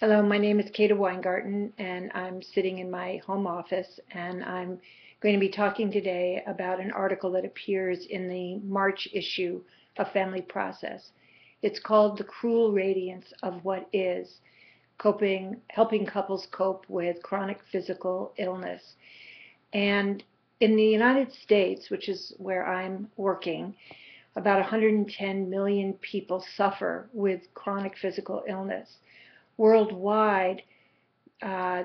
Hello, my name is Kaethe Weingarten, and I'm sitting in my home office, and I'm going to be talking today about an article that appears in the March issue of Family Process. It's called "The Cruel Radiance of What Is: Helping Couples Cope with Chronic Physical Illness." And in the United States, which is where I'm working, about 110 million people suffer with chronic physical illness. Worldwide, uh,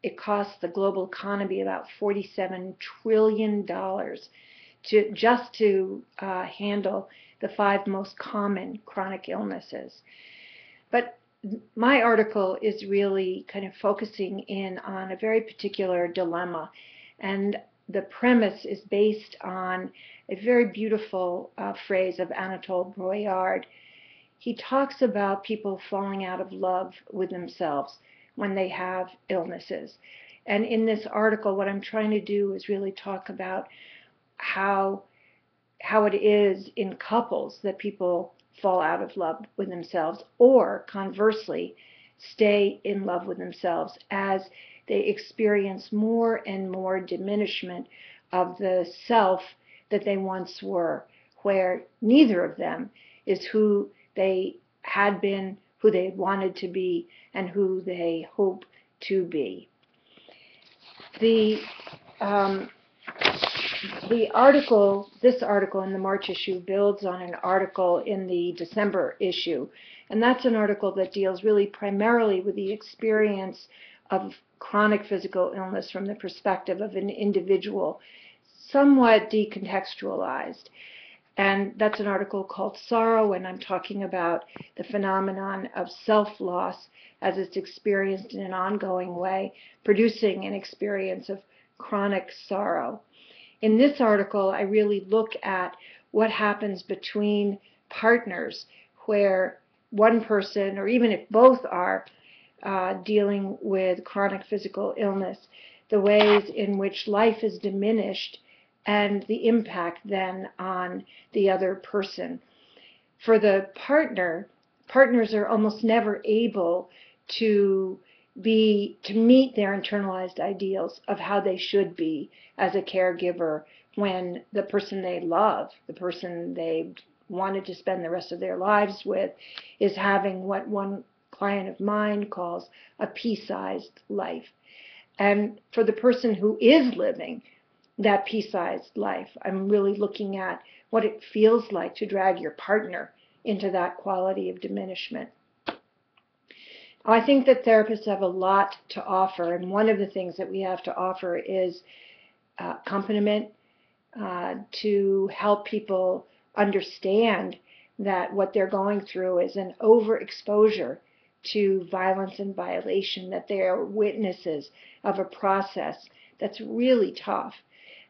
it costs the global economy about $47 trillion to handle the 5 most common chronic illnesses. But my article is really kind of focusing in on a very particular dilemma, and the premise is based on a very beautiful phrase of Anatole Broyard. He talks about people falling out of love with themselves when they have illnesses. And in this article, what I'm trying to do is really talk about how it is in couples that people fall out of love with themselves, or conversely, stay in love with themselves as they experience more and more diminishment of the self that they once were, where neither of them is who they had been, who they wanted to be, and who they hope to be. This article in the March issue builds on an article in the December issue, and that's an article that deals really primarily with the experience of chronic physical illness from the perspective of an individual, somewhat decontextualized. And that's an article called Sorrow, and I'm talking about the phenomenon of self-loss as it's experienced in an ongoing way, producing an experience of chronic sorrow. In this article, I really look at what happens between partners where one person, or even if both are dealing with chronic physical illness, the ways in which life is diminished and the impact then on the other person. For the partners are almost never able to meet their internalized ideals of how they should be as a caregiver when the person they love, the person they wanted to spend the rest of their lives with, is having what one client of mine calls a pea-sized life. And for the person who is living that pea-sized life, I'm really looking at what it feels like to drag your partner into that quality of diminishment. I think that therapists have a lot to offer, and one of the things that we have to offer is accompaniment to help people understand that what they're going through is an overexposure to violence and violation, that they are witnesses of a process that's really tough.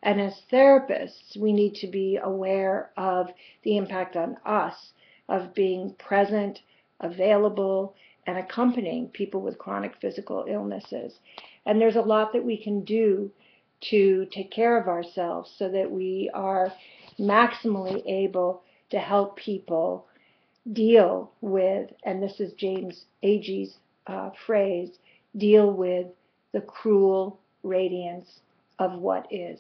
And as therapists, we need to be aware of the impact on us of being present, available, and accompanying people with chronic physical illnesses. And there's a lot that we can do to take care of ourselves so that we are maximally able to help people deal with, and this is James Agee's phrase, deal with the cruel radiance of what is.